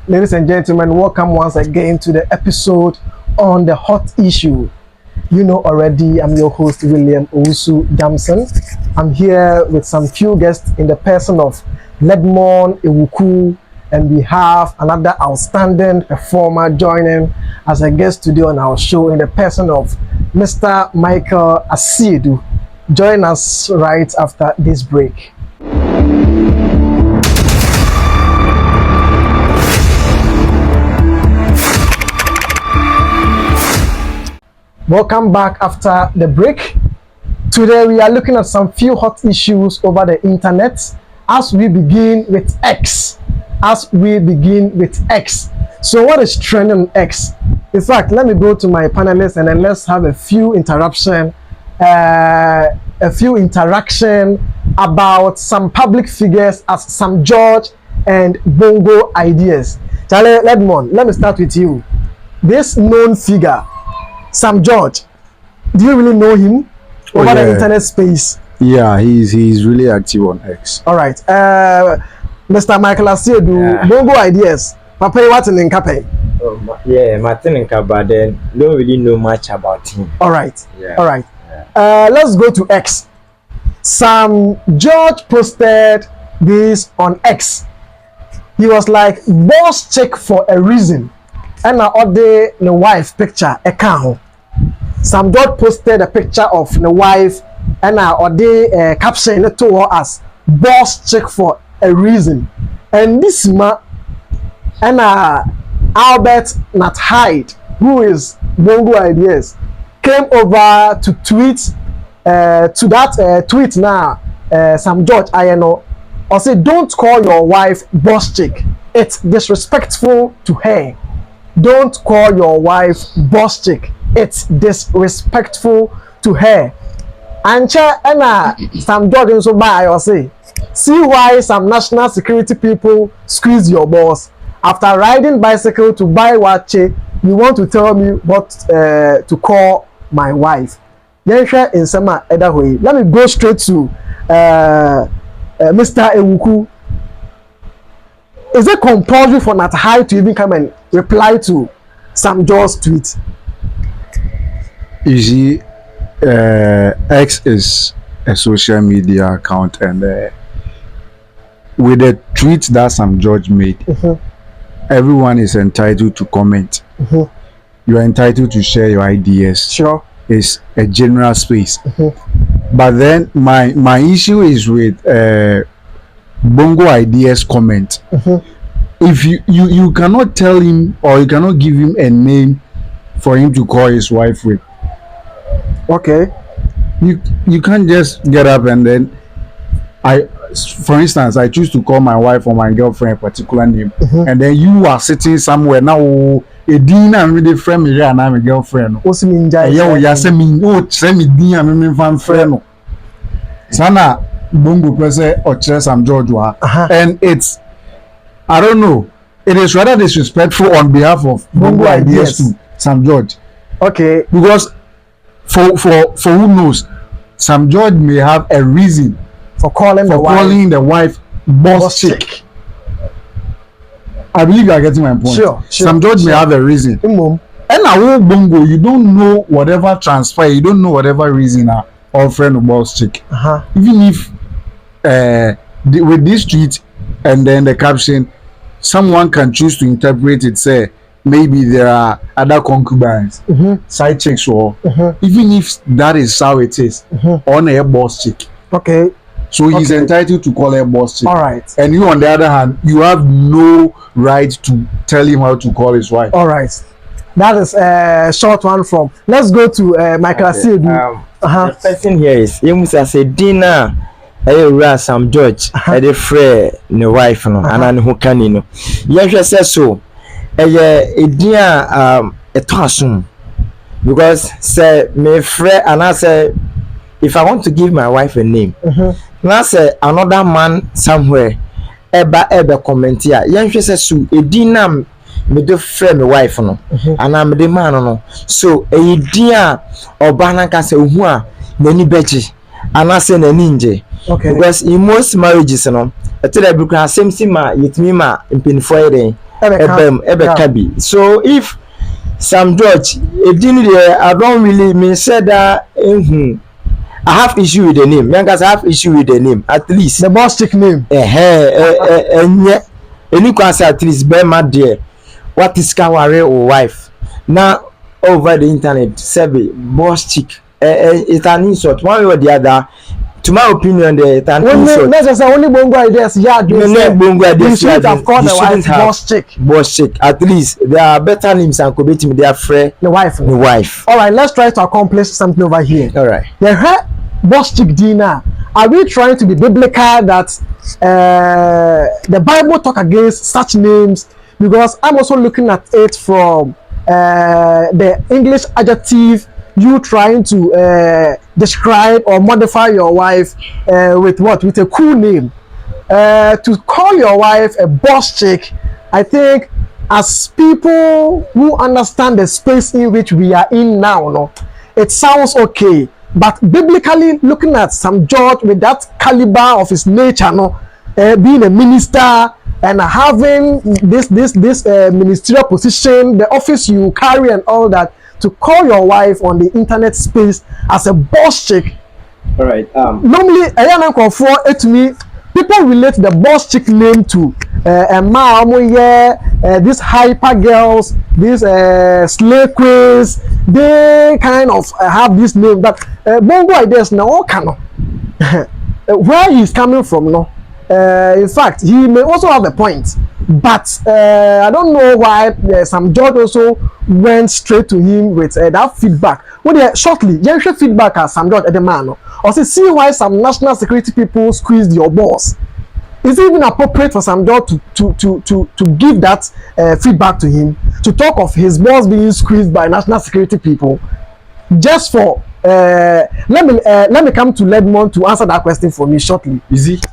Ladies and gentlemen, welcome once again to the episode on the hot issue. You know already, I'm your host, William Owusu Damson. I'm here with some few guests in the person of Ledmon Ewuku, and we have another outstanding performer joining as a guest today on our show in the person of Mr. Michael Asiedu. Join us right after this break. Welcome back after the break. Today we are looking at some few hot issues over the internet as we begin with X. So what is trending on X? In fact, let me go to my panelists and then let's have a few interaction about some public figures as Sam George and Bongo Ideas. Charlie Ledmon, let me start with you. This known figure, Sam George, do you really know him over the internet space? Yeah, he's really active on X. All right. Mr. Michael Asiedu, Bongo Ideas. Papa, what's in Nkape? Yeah, Martin Nkape, but then don't really know much about him. All right. Yeah. All right. Let's go to X. Sam George posted this on X. He was like, boss chick for a reason. And I ordered the wife picture account. Sam George posted a picture of the wife and I ordered a caption to her as boss chick for a reason. And this man and Albert Nat Hyde, who is Bongo Ideas, came over to tweet to that tweet now. Sam George, I know, or say don't call your wife boss chick. It's disrespectful to her. Don't call your wife boss chick. It's disrespectful to her. And Sam George so by or say, see why some national security people squeeze your boss. After riding bicycle to buy watch, you want to tell me what to call my wife. Let me go straight to Mr. Ewuku. Is it compulsory for Nat Hyde to even come and reply to Sam George's tweet? You see, X is a social media account, and with the tweet that Sam George made, everyone is entitled to comment. You are entitled to share your ideas. Sure. It's a general space. But then my issue is with Bongo Ideas comment. If you cannot tell him or you cannot give him a name for him to call his wife with. Okay. You can't just get up and then for instance, I choose to call my wife or my girlfriend a particular name, and then you are sitting somewhere now. A dinner and really friend me and I'm a girlfriend. What's mean? Yeah, send me dinner and me fan friend. Sana Bongo person or Sam George, and it's, I don't know. It is rather disrespectful on behalf of Bongo Ideas to Sam George. Okay. Because for who knows, Sam George may have a reason for calling the wife boss chick. I believe you are getting my point. Sure. Sam George may have a reason. And now Bongo, you don't know whatever transpire, you don't know whatever reason or friend of boss chick. Even if with this tweet and then the caption, someone can choose to interpret it, say maybe there are other concubines, side chicks, or even if that is how it is, on a boss chick. Okay. So he's entitled to call her boss chick. All right. And you, on the other hand, you have no right to tell him how to call his wife. All right. That is a short one from. Let's go to Michael Asiedu. The person here is you must say dinner. I Sam George. I the friend, the wife, no, and who can you know. Yes, says so. A dinner a tossum because say my friend and I say if I want to give my wife a name. Now say another man somewhere ever comment here. Yes, says so. A dinner me do friend my wife no, and I'm the man no. So a dinner or banana can say who are many beji and I say ninja. Okay. Because in most marriages, you know, I tell you because same thing ma yet me ma in pin for kabi. So if Sam George, I don't really mean said that. I have issue with the name. Youngers have issue with the name. At least the boss chick name. Any question at least be my dear. What is Kaware or wife? Now over the internet, say boss chick. It's an insult. One way or the other. To my opinion, it's an insult. Let's say only bongo ideas. Yeah, you should have called the wife boss chick. Boss chick. At least there are better names and could be their friend. The wife. All right, let's try to accomplish something over here. All right. The boss chick dinner. Are we trying to be biblical that the Bible talk against such names? Because I'm also looking at it from the English adjective. You trying to describe or modify your wife with what? With a cool name. To call your wife a boss chick, I think as people who understand the space in which we are in now, no, it sounds okay. But biblically, looking at Sam George with that caliber of his nature, no, being a minister and having this ministerial position, the office you carry and all that, to call your wife on the internet space as a boss chick. All right. Normally, to me, people relate the boss chick name to these hyper girls, these slave queens. They kind of have this name, but bongo ideas now cannot. Where he's coming from, no. In fact, he may also have a point, but I don't know why Sam George also went straight to him with that feedback. Well, shortly, you should feedback at Sam George at the man, or see why some national security people squeezed your boss. Is it even appropriate for Sam George to give that feedback to him, to talk of his boss being squeezed by national security people? Just for let me come to Ledmond to answer that question for me shortly. Is it?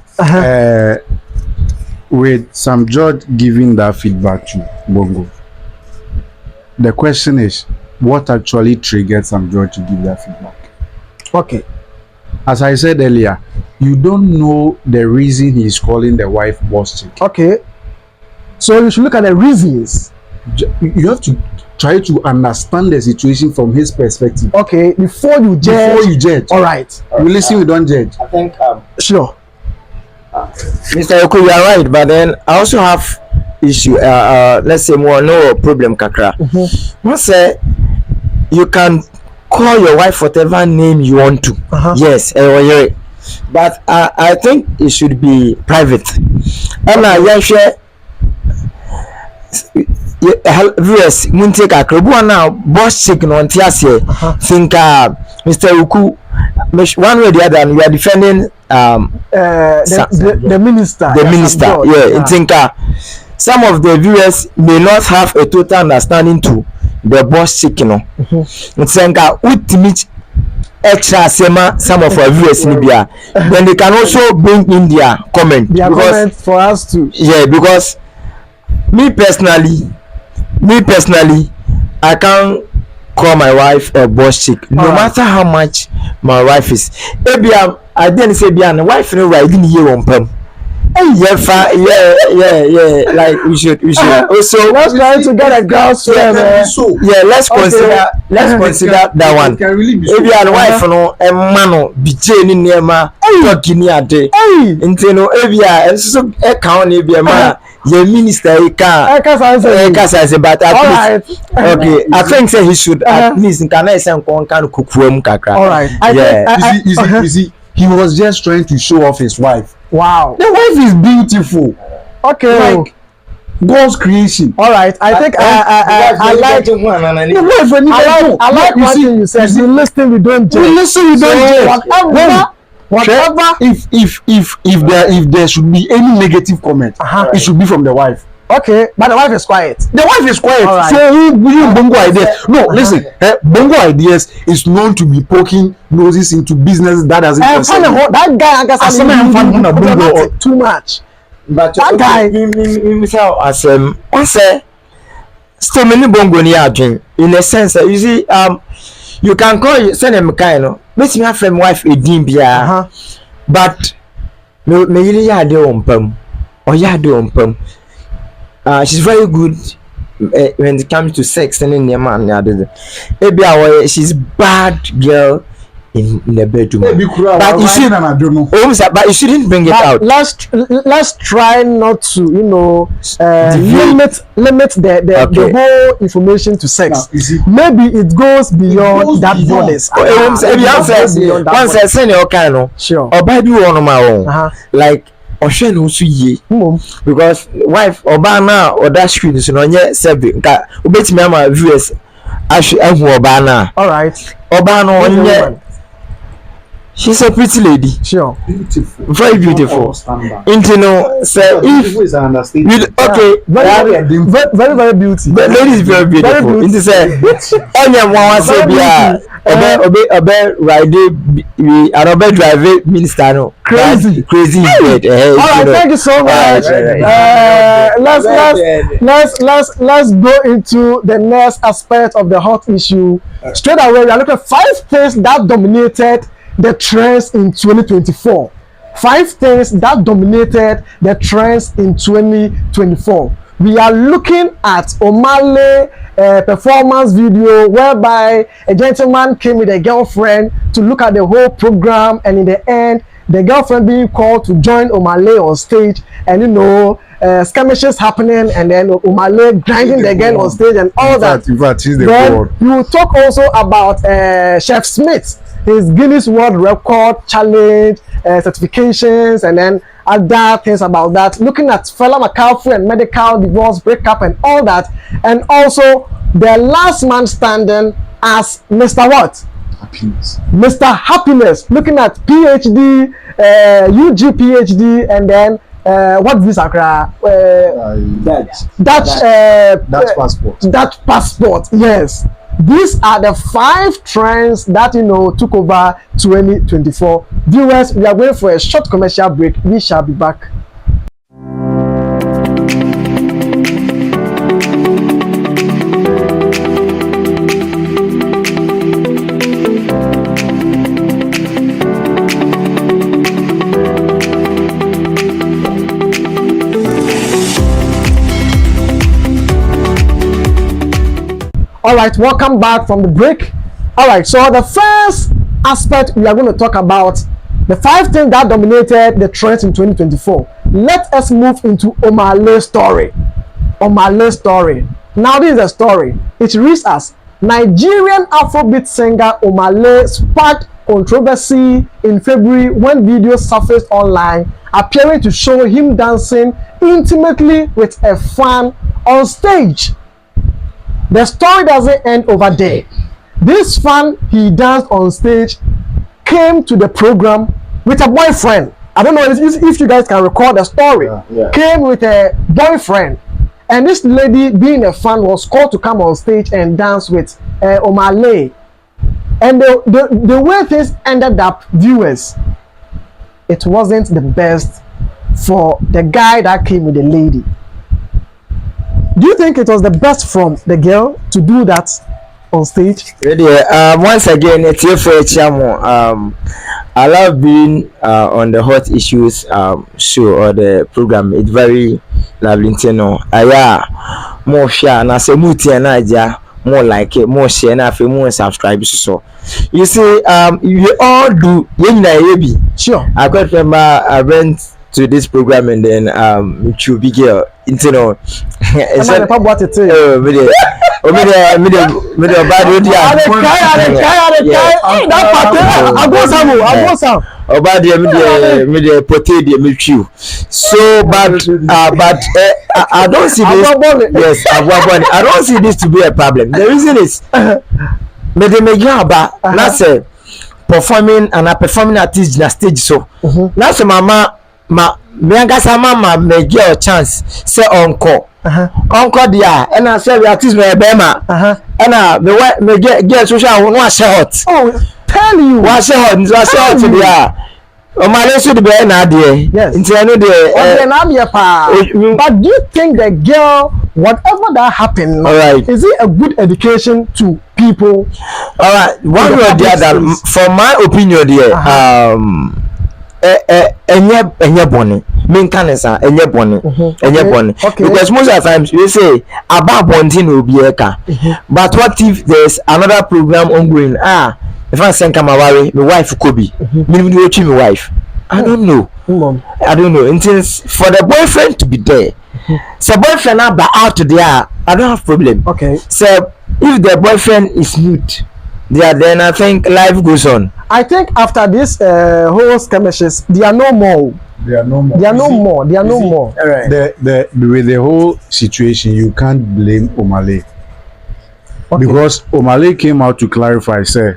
With Sam George giving that feedback to Bongo, the question is, what actually triggered Sam George to give that feedback? Okay. As I said earlier, you don't know the reason he's calling the wife boss chick. Okay. So you should look at the reasons. You have to try to understand the situation from his perspective. Okay, before you judge. All right. We listen, we don't judge. I think sure. Mr. Yoko, you are right, but then I also have issue. Let's say more no problem, kakra. Once you can call your wife whatever name you want to. Yes, but I think it should be private. And I share. Viewers, munte kakra. Bu na boss chick no ntiase. Think Mr. Yoko. One way or the other, and we are defending the minister. The minister, yeah. Think some of the viewers may not have a total understanding to the boss chick, you know. Think ultimate extra sema some of our viewers in Libya. Then they can also bring in their comment. Their comment for us to. Yeah, because me personally, I can't call my wife a boss chick, no matter how much my wife is. I didn't say the wife no right didn't hear on pum. Yeah, like we should also let's try to get a girl's friend. Yeah, let's consider that one. Maybe a wife no a man be jane in nema talking near day. Into no area and so a count be a man. Your minister but at least, okay, I think say he should at least can I say can cook for him kakra. All right. You see, he was just trying to show off his wife. Wow. The wife is beautiful. Okay. Like God's creation. All right. I think I like the wife. I like what you said. You listen, we don't judge. We listen, we don't judge. Whatever. If there should be any negative comment, it should be from the wife. Okay, but the wife is quiet. The wife is quiet. Right. So you Bongo ideas. No, listen. Bongo ideas is known to be poking noses into business that doesn't concern you. That guy too much. But that guy, still many Bongo ni adwin. In a sense, you see, you can call send him kind of. Make me have wife a dimbia. But me really had the umpum or ya do umpum. she's very good when it comes to sex and in the man. Maybe she's bad girl in the bedroom. But you should, I don't know. But you shouldn't bring it out. Let's try not to, limit the whole information to sex. Maybe it goes beyond that borders. Once send your kind, sure. Or by do on my own, like Oshen also ye, because wife or bana or that screen is no yet sebi. Ubet me ama viewers. Obana. All right. Obana. She's a pretty lady. Sure. Beautiful. Very beautiful. Intino, so if okay, very beautiful. The lady is very beautiful. Into say, any one say be obe ride we are drive minister no crazy All right, thank you so much. Let's go into the next aspect of the hot issue. Straight away, we are looking at 5 things that dominated the trends in 2024. 5 things that dominated the trends in 2024. We are looking at Omah Lay performance video whereby a gentleman came with a girlfriend to look at the whole program, and in the end, the girlfriend being called to join Omah Lay on stage, and skirmishes happening, and then Omah Lay grinding the girl on stage and all that. Then you will talk also about Chef Smith, his Guinness World Record challenge, certifications, and then other things about that. Looking at Fela McCarthy and medical divorce breakup and all that, and also the last man standing as Mr. What? Happiness. Mr. Happiness. Looking at PhD, UG PhD, and then what visa? Dutch passport. Dutch passport. Yes. These are the 5 trends that took over 2024. Viewers, we are going for a short commercial break. We shall be back. All right, welcome back from the break. All right, so the first aspect we are going to talk about, the 5 things that dominated the trends in 2024. Let us move into Omah Lay's story. Omah Lay's story. Now this is a story. It reads as Nigerian Afrobeat singer Omah Lay sparked controversy in February when videos surfaced online appearing to show him dancing intimately with a fan on stage. The story doesn't end over there. This fan he danced on stage came to the program with a boyfriend. I don't know if you guys can recall the story. Came with a boyfriend, and this lady, being a fan, was called to come on stage and dance with Omah Lay. And the way things ended up, viewers, it wasn't the best for the guy that came with the lady. Do you think it was the best from the girl to do that on stage? Once again, it's here for Chamo. I love being on the hot issues show or the program. It's very lovely to know. More share and I say more like it, more share and I feel more subscribe. So you see, you all do. Sure. I quite remember I went to this program and then to be girl into no what it is. So but I don't see this. Yes, I don't see this to be a problem. The reason is that's a performing and a performing artist in a stage, so that's mama me angasa mama me get a chance say encore dia and I say we artist me bema and me get social no share hot. Oh, tell you what share hot dia Omah Lay so the be na there. Yes. Into I know but do you think the girl, whatever that happened, all right, is it a good education to people? All right, one way or the other, from my opinion there, enye boni mean can say enye boni because most of the times we say about bonding will be eka but what if there's another program ongoing if I send my wife Kobe me watching my wife I don't know until for the boyfriend to be there so boyfriend out there I don't have problem so if the boyfriend is mute then I think life goes on. I think after this whole skirmishes, there are no more. All right. With the whole situation, you can't blame Omale. Because Omale came out to clarify, say,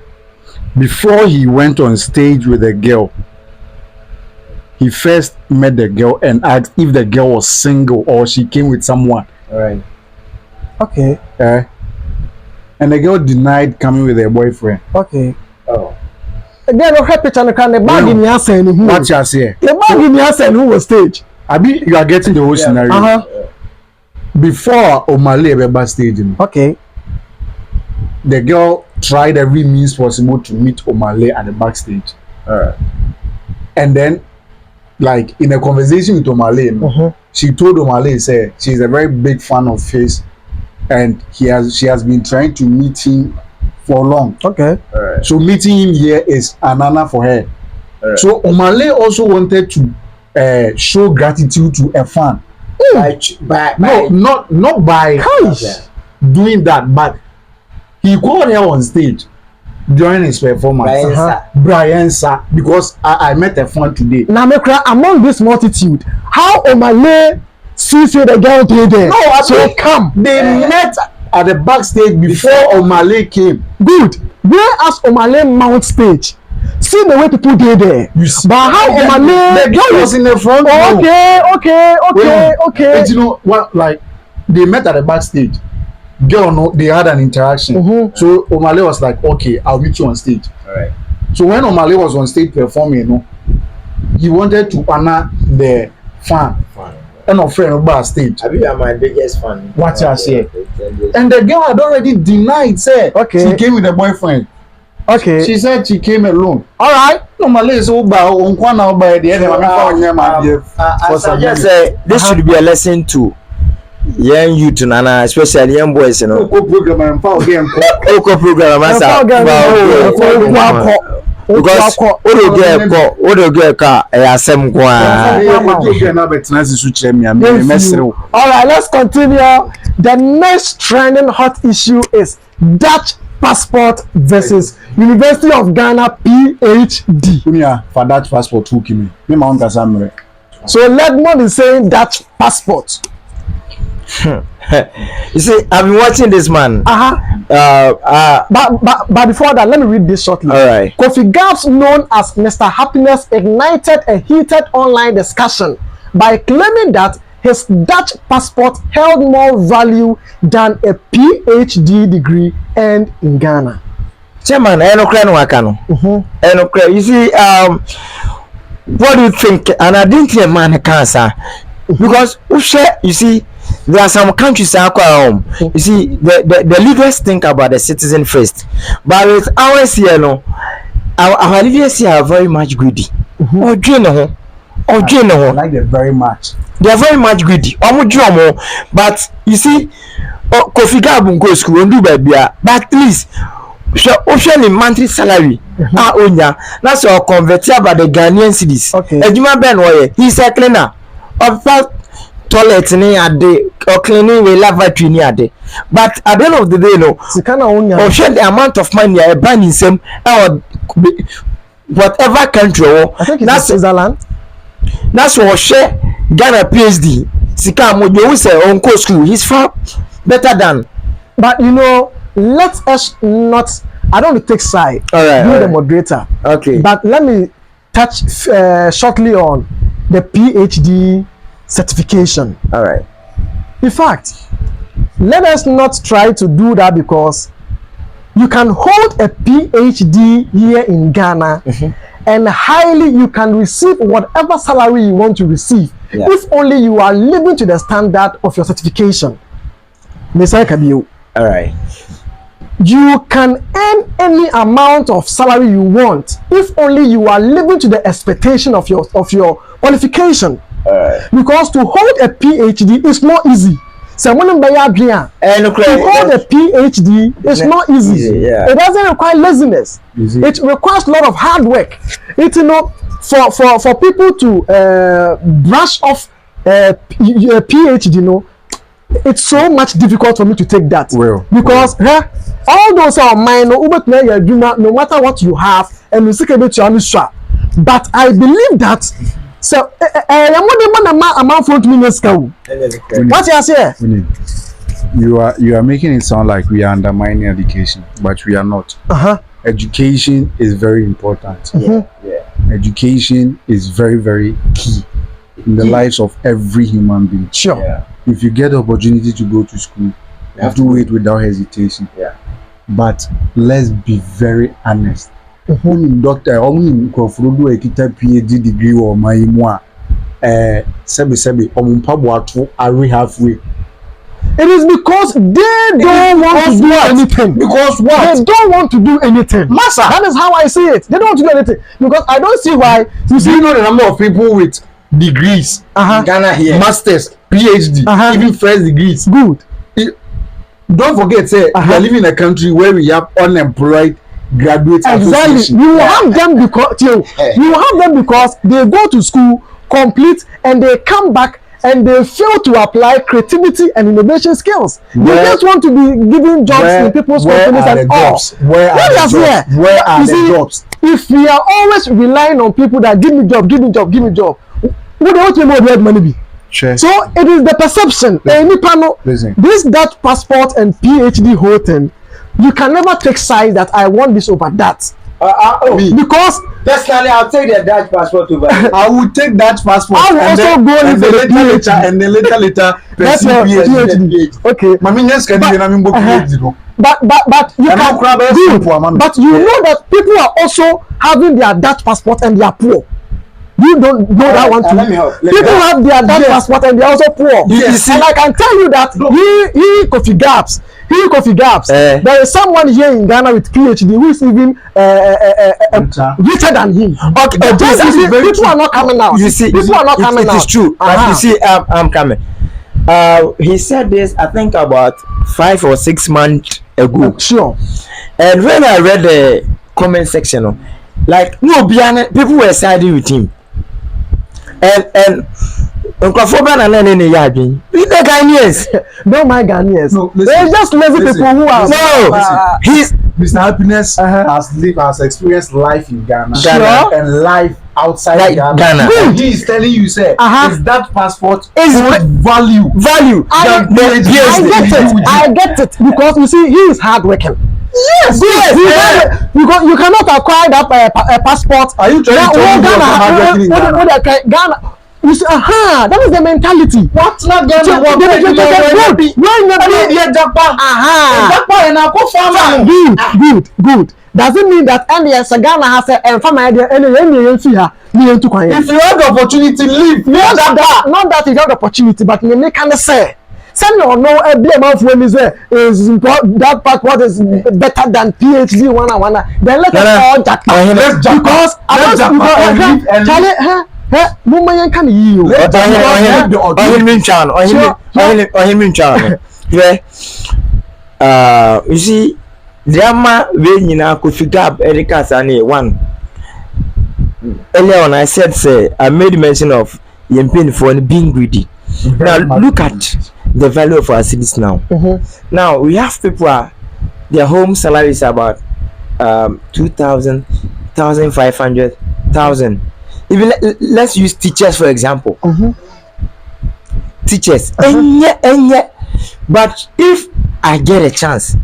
before he went on stage with the girl, he first met the girl and asked if the girl was single or she came with someone. All right. Okay. And the girl denied coming with her boyfriend. Okay. Oh. Again, no happy channel can the bag in your saying who? What you say? The bag in your saying who was stage? Abi, you are getting the whole scenario. Before Omale ever stage, okay, the girl tried every means possible to meet Omale at the backstage. And then, like in a conversation with Omale, she told Omale, say she's a very big fan of his. And she has been trying to meet him for long. Okay. So meeting him here is an honor for her. So Omale also wanted to show gratitude to a fan. Not by doing that, but he called her on stage during his performance. Brian Sa, because I met a fan today. Now, among this multitude, how Omale sees the girl there? No, so come. They met at the backstage before Omale came. Good. Whereas Omale mount stage, see the way people did there. You see, but how Omale the girl was in the front row. Okay. But you know what? Like they met at the backstage. Girl, no, they had an interaction. So Omale was like, "Okay, I'll meet you on stage." All right. So when Omale was on stage performing, he wanted to honor the fan. And a friend about stage. You are my biggest fan. What you say? And the girl had already denied, said she came with a boyfriend. Okay. She said she came alone. All right. Normally, so by the end I just say this should be a lesson to young youth Nana, especially young boys. You know. Program because odo get car asem kwa. All right, let's continue. The next trending hot issue is Dutch passport versus University of Ghana PhD. For Dutch passport, who came in? So Ledmond is saying Dutch passport. You see, I've been watching this man. But before that, let me read this shortly. All right. Kofi Gabs, known as Mr. Happiness, ignited a heated online discussion by claiming that his Dutch passport held more value than a PhD degree earned in Ghana. Chairman, you see, what do you think? And I didn't hear man cancer because you see. There are some countries at home. You see, the leaders think about the citizen first. But with ours here, our leaders here are very much greedy. I like them very much. They are very much greedy. But you see, Kofi Gabun go school and do baby. But at least, the monthly salary. That's all converted by the Ghanaian cedis. Ejima Ben he's a cleaner of toilet ni ade or cleaning we lavatory ni ade, but at the end of the day or share the amount of money I ban in same or whatever country I think that's Switzerland. That's what share Ghana PhD sika mo you say on co school he's far better than. But let us not, I don't want to take side. All right, you're the moderator. Okay, but let me touch shortly on the PhD certification. All right. In fact, let us not try to do that because you can hold a PhD here in Ghana and highly you can receive whatever salary you want to receive if only you are living to the standard of your certification. All right. you can earn any amount of salary you want if only you are living to the expectation of your qualification. Because to hold a PhD is not easy. So when to hold a PhD is not easy. Yeah. It doesn't require laziness. It requires a lot of hard work. It for people to brush off a PhD, it's so much difficult for me to take that. Because all those are mine, no matter what you have, and you secret your. But I believe that. So, amount for minutes. What you say? You are making it sound like we are undermining education, but we are not. Education is very important. Education is very, very key in the lives of every human being. Sure. Yeah. If you get the opportunity to go to school, you have to wait without hesitation. Yeah. But let's be very honest. Doctor, only Kofurudu ekita PhD degree or my moi. Sebi omumpabwatu are halfway. It is because they don't want to do anything. Because what? They don't want to do anything. Massa. That is how I see it. They don't want to do anything. Because I don't see why. Do you know the number of people with degrees in Ghana here? Masters, PhD, even first degrees. Good. Don't forget, say, we are living in a country where we have unemployed graduates. Exactly. You have them because they go to school, complete, and they come back and they fail to apply creativity and innovation skills. They just want to be giving jobs in people's companies and all. Where are the jobs? If we are always relying on people that give me job, what do money be? Sure. So it is the perception. This Dutch passport and PhD whole thing, you can never take sides that I want this over that. Because personally, I'll take the Dutch passport over. I will take Dutch passport. I will also go in for the PhD. And then later That's your PhD. Okay. But you can but you know that people are also having their Dutch passport and they are poor. You don't know that one too. People have their Dutch passport and they are also poor. Yes. And I can tell you that he Kofi Gabs. There is someone here in Ghana with PhD who is even richer than him. Okay, people are not coming out. You see, people are not coming out. It is true. But you see, I'm coming. He said this, I think, about 5 or 6 months ago. Sure. And when I read the comment section, like people were siding with him. And Nkwafoba na nene yadwin. We the Ghanaians. Don't mind Ghanaians. No, they're just lazy people who are. No, he's Mr. Happiness has experienced life in Ghana. Sure. And life outside Ghana. And he is telling you, say, is that passport is value. I get it because you see he is hardworking. Yes. Because you cannot acquire that passport. Are you trying to tell me hardworking in Ghana? You see, that is the mentality. What's not Ghana? Good. Does it mean that Ghana has a family if you have the opportunity, leave. Not that you have the opportunity, but you can say. Send or no a bit amount when is that part what is better than PhD one. Then let us all jackpot because Charlie can you you see drama when you know could figure out Erika Sane one earlier on I said say I made mention of Yempin for being greedy. Now look at the value of our cities now. Now we have people their home salary is about 2,000, 1,500, 1,000. Even let's use teachers for example. Teachers, but if I get a chance,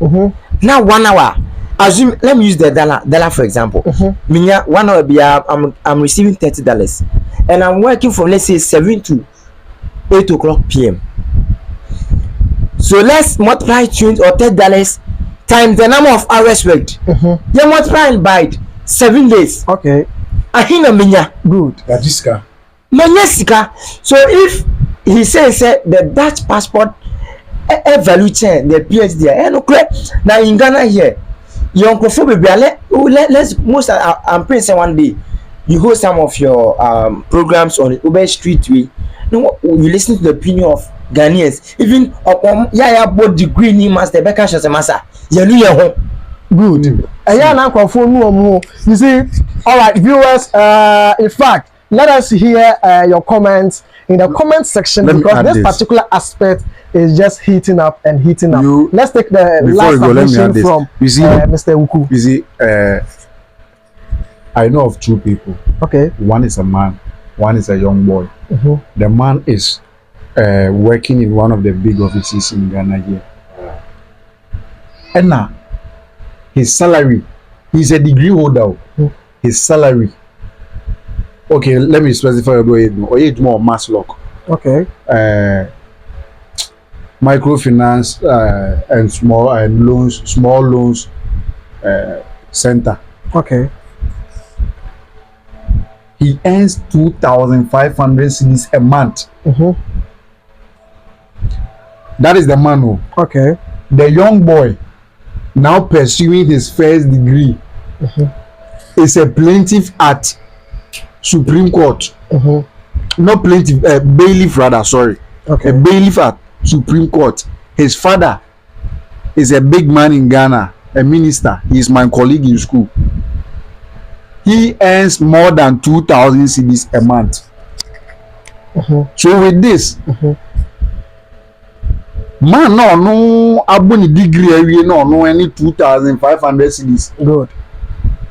now 1 hour. Assume let me use the dollar for example. Minya 1 hour be I'm receiving $30 and I'm working from let's say 7 to 8 o'clock p.m. So let's multiply $20 or $10 times the number of hours worked. You multiply by 7 days. Okay. Ahina minya good. Manya sika. So if he says the Dutch passport value chain the PhD there no correct now in Ghana here your uncle baby let's most I'm praying say one day you host some of your programs on Uber Street way no you listen to the opinion of Ghanaians even yeah both degree ni master Becca as a master you know your home good yeah na phone no you see all right viewers in fact let us hear your comments in the comment section because this particular aspect is just heating up and heating up. Let's take the last submission from Mr. Uku. You see, I know of two people. Okay. One is a man, one is a young boy. The man is working in one of the big offices in Ghana here. And now, his salary, he's a degree holder. His salary. Okay, let me specify your age more mass lock. Okay. Microfinance and small loans center. Okay. He earns 2,500 cedis a month. That is the man who. Okay. The young boy now pursuing his first degree is a plaintiff at Supreme Court. Not plaintiff, bailiff rather, sorry. Okay. A bailiff at Supreme Court. His father is a big man in Ghana, a minister. He is my colleague in school. He earns more than 2,000 cedis a month. So with this, man no aboni degree every no any 2,500 cedis. Good.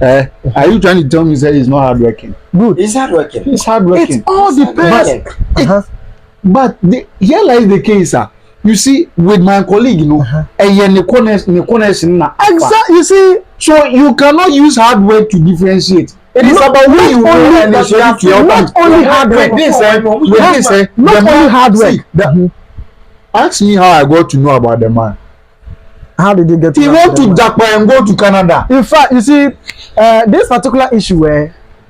Are you trying to tell me that he's not hardworking? Good. He's hardworking. He's hardworking. It all depends. But here lies the case, sir. You see, with my colleague, you know, exactly. You see, so you cannot use hard work to differentiate. It is about who you know and not only hard work. Not only hard work. Ask me how I got to know about the man. How did you get to know? He went to Japan and go to Canada. In fact, you see, this particular issue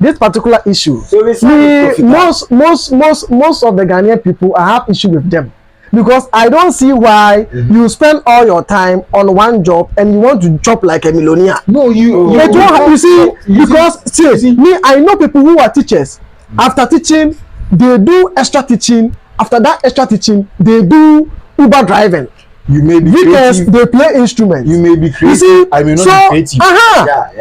most of the Ghanaian people, I have issue with them because I don't see why you spend all your time on one job and you want to chop like a millionaire. No, you see, me, I know people who are teachers. After teaching, they do extra teaching. After that extra teaching, they do Uber driving. You may be because they play instruments. You may be creative. You see, I may not be creative.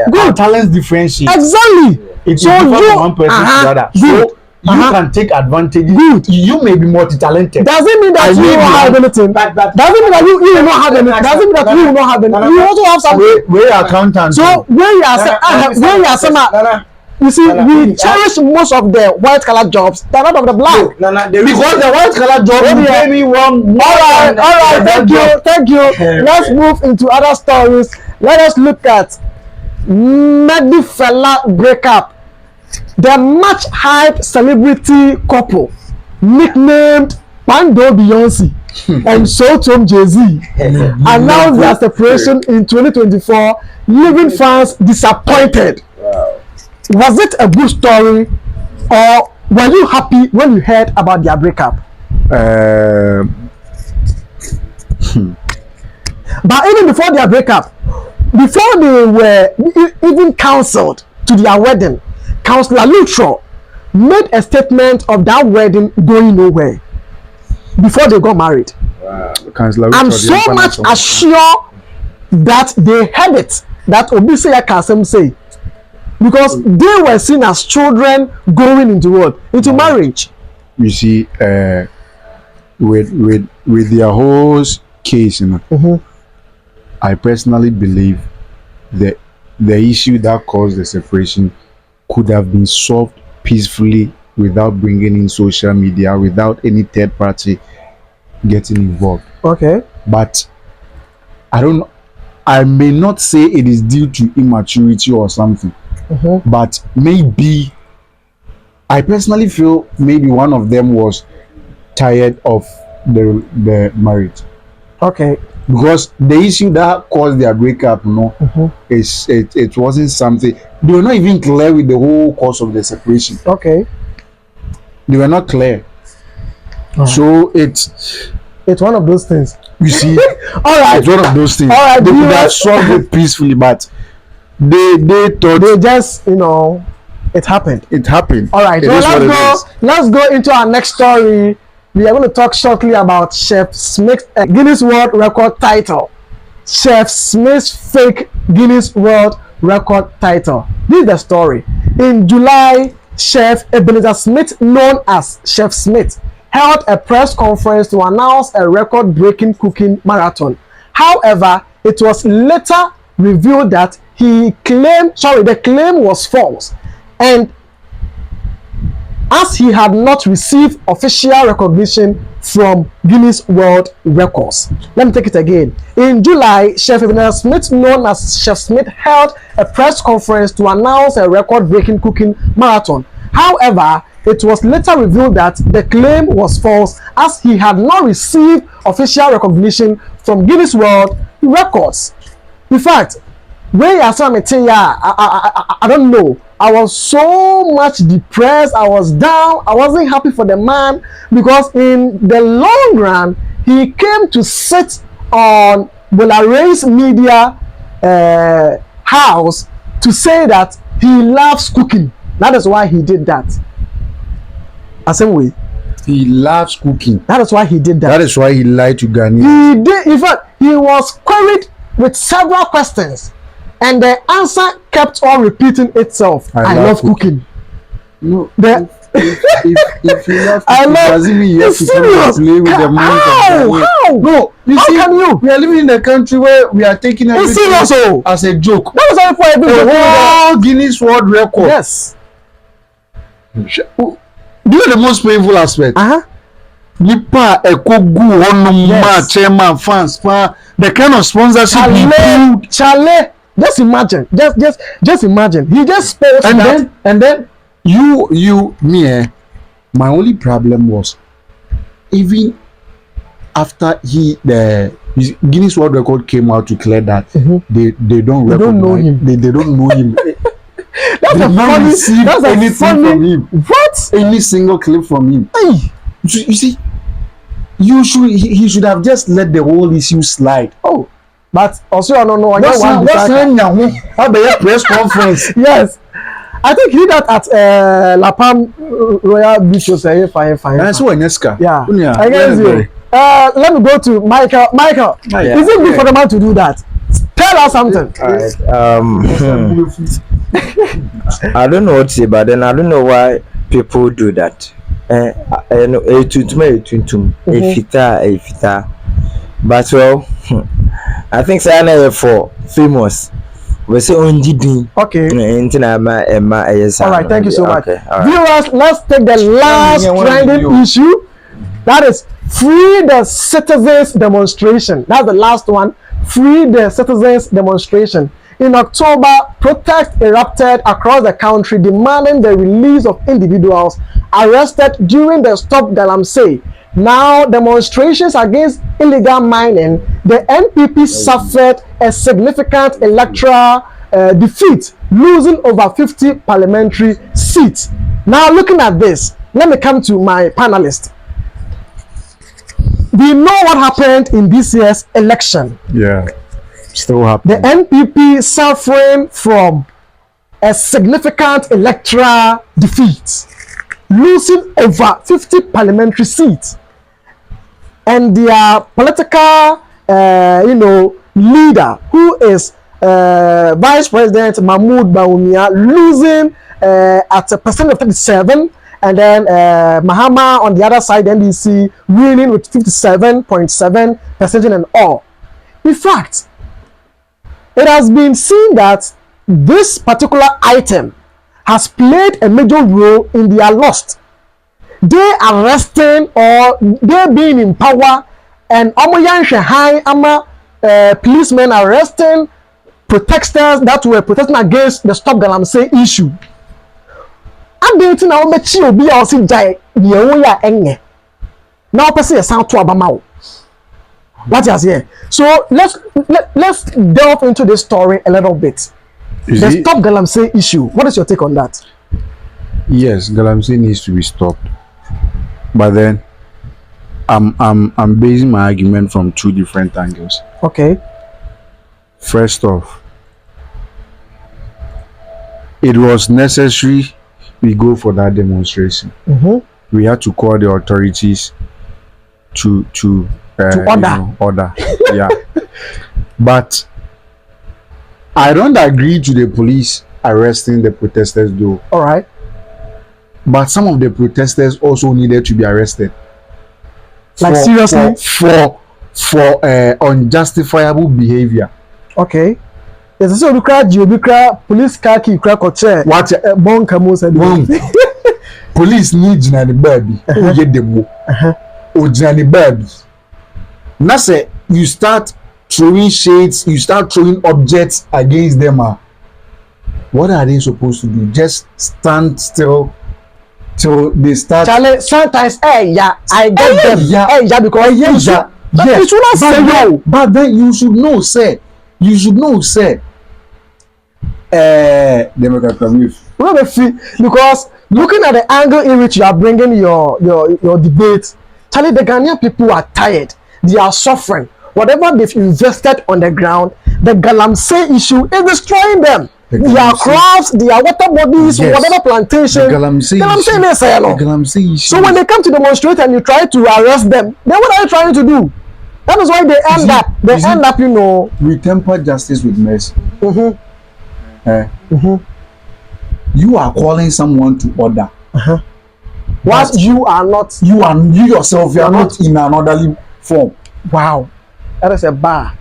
Good. Our talents differentiate. Exactly. It's from one person to the other. So you can take advantage. Good. You may be multi-talented. Doesn't mean that you don't have anything. Doesn't mean that you will not have anything. Doesn't mean that you will not have anything. You also have something. We're accountants. So when you are you see, we cherish most of the white collar jobs than not of the black. Because the white collar job pay me one. All right. Thank you. Let's move into other stories. Let us look at Medifella breakup. The much hyped celebrity couple nicknamed Pando Beyonce and So Tom Jay-Z announced their separation in 2024, leaving fans disappointed. Was it a good story, or were you happy when you heard about their breakup? But even before their breakup, before they were even counseled to their wedding, Councillor Lutro made a statement of that wedding going nowhere before they got married. I'm so much assured that they heard it, that Obisaya Kasem say, because they were seen as children going into what? Into marriage. You see, with their whole case, you know, I personally believe that the issue that caused the separation could have been solved peacefully without bringing in social media, without any third party getting involved. Okay. But I may not say it is due to immaturity or something. But maybe I personally feel maybe one of them was tired of the marriage. Okay. Because the issue that caused their breakup, you know, it wasn't something. They were not even clear with the whole cause of the separation. Okay. They were not clear. So it's one of those things. You see, All right. it's one of those things. All right, They could have viewers. solved it peacefully, but they thought They just, it happened. it happened. All right, It so is what it is. let's go into our next story. We are going to talk shortly about Chef Smith's Guinness World Record title. Chef Smith's fake Guinness World Record title. This is the story. In July, Chef Ebenezer Smith, known as Chef Smith, held a press conference to announce a record-breaking cooking marathon. However, it was later revealed that the claim was false, and as he had not received official recognition from Guinness World Records. Let me take it again. In July, Chef Ebenezer Smith, known as Chef Smith, held a press conference to announce a record-breaking cooking marathon. However, it was later revealed that the claim was false, as he had not received official recognition from Guinness World Records. In fact, when I saw me, I don't know. I was so much depressed. I was down. I wasn't happy for the man, because in the long run, he came to sit on Bolare's media house to say that he loves cooking. That is why he did that. The same way. He loves cooking. That is why he did that. That is why he lied to Ghanaians. He did. In fact, he was queried with several questions, and the answer kept on repeating itself. I love cooking. No, The, if you love I cooking, love. doesn't mean you have It's to come and serious. play with the money. How? No, you How see, can you? we are living in a country where we are taking It's everything serious, oh. as a joke. That was how for every The whole Guinness World Record. Yes. Do you know the most painful aspect? Nipa ekogu honum ma chairman fans the kind of sponsorship he pulled. Chale. Just imagine. Just imagine. He just spoke And then my only problem was, even after the Guinness World Record came out to clear that they don't know him. They don't know him. That's a not funny. receive That's a anything funny. from him. What? Any single clip from him. Hey. You see, he should have just let the whole issue slide. Oh, but also I don't know. What's a press conference? Yes, I think he did that at La Palm Royal Beach. Fine. That's what Nesca. Yeah, I guess you. Let me go to Michael. Michael, is it good for the man to do that? Tell us something. All right. I don't know what to say, but then I don't know why people do that. Fita. But well, I think Sana for famous. We say on GD. Okay. All All right, thank you so much. Okay, all right. Viewers, let's take the last trending issue. That is Free the Citizens Demonstration. That's the last one. Free the Citizens Demonstration. In October, protests erupted across the country demanding the release of individuals arrested during the Stop Galamsey. Now, demonstrations against illegal mining, the NPP suffered a significant electoral defeat, losing over 50 parliamentary seats. Now, looking at this, let me come to my panelists. We know what happened in this year's election. Yeah. Still happening. The NPP suffering from a significant electoral defeat, losing over 50 parliamentary seats, and their political, leader, who is Vice President Mahmoud Bawumia, losing at a percent of 37, and then Mahama on the other side, NDC, winning with 57.7% and all. In fact, it has been seen that this particular item has played a major role in their loss. They arresting or they being in power, and policemen arresting protesters that were protesting against the Stop Galamsey issue. And they think now bet you be also die the oya enge. Now person sound to abamao. What is here? So let's delve into this story a little bit. The Stop Galamsey issue. What is your take on that? Yes, Galamsey needs to be stopped. But then I'm basing my argument from two different angles. Okay. First off, it was necessary we go for that demonstration. We had to call the authorities to order. Order. Yeah. But I don't agree to the police arresting the protesters though. All right. But some of the protesters also needed to be arrested. Like seriously? For unjustifiable behavior. Okay. Yes, so police car key crack or chair. What Bonka police need the baby. Oh yeah, demo. Oh the baby. Now say you start throwing shades, you start throwing objects against them. What are they supposed to do? Just stand still till they start. Charlie, sometimes I get them. Because yes. You should not say no. But then you should know, say. You should know, say. Because looking at the angle in which you are bringing your debate, Charlie, the Ghanaian people are tired. They are suffering. Whatever they've invested on the ground, the Galamsey issue is destroying them. Their crops, their water bodies, yes. Whatever plantation. Galamsey issue. So when they come to demonstrate and you try to arrest them, then what are you trying to do? That is why they end up, you know. We temper justice with mercy. You are calling someone to order. Whilst you yourself, you are not in an orderly form. Wow. That is a bar.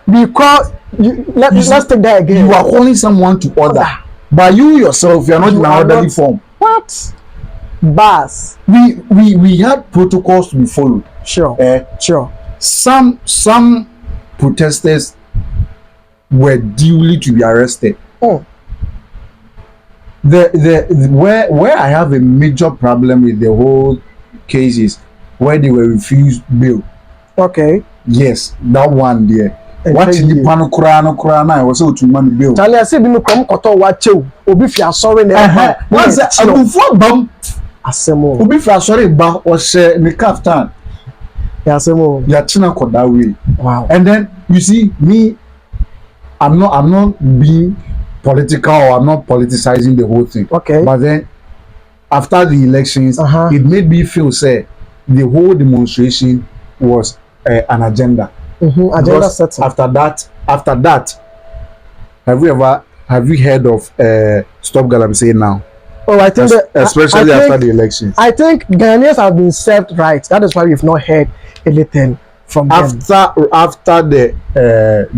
Because let's take that again. You are calling someone to order. But you yourself, you are not in an orderly form. What? Bars. We had protocols to be followed. Sure. Some protesters were duly to be arrested. Where I have a major problem with the whole case is where they were refused bail. Okay. Yes, that one there. What in the panokura na was so to money bail. Charlie, I said you come koto wache obi fi asori na e. Once abufo bam asemo. Obi fi asori ba o she ni kaftan. Ya asemo. Ya china ko that way. Wow. And then you see me, I'm not being political or I'm not politicizing the whole thing. Okay. But then after the elections, it made me feel say the whole demonstration was an agenda. Agenda setting. After that, have you heard of Stop Galamsey now? Oh, I think especially after the elections. I think Ghanaians have been served right. That is why we've not heard anything from them. After the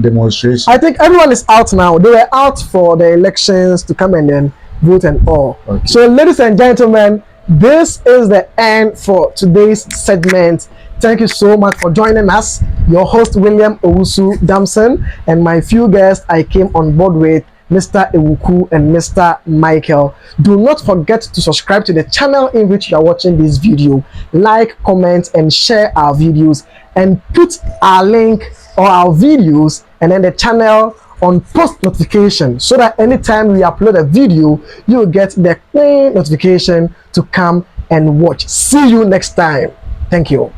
demonstration. I think everyone is out now. They were out for the elections to come and then vote and all. Okay. So, ladies and gentlemen, this is the end for today's segment. Thank you so much for joining us. Your host, William Owusu Damson, and my few guests I came on board with, Mr. Ewuku and Mr. Michael. Do not forget to subscribe to the channel in which you are watching this video. Like, comment, and share our videos. And put our link or our videos and then the channel on post notification so that anytime we upload a video, you will get the notification to come and watch. See you next time. Thank you.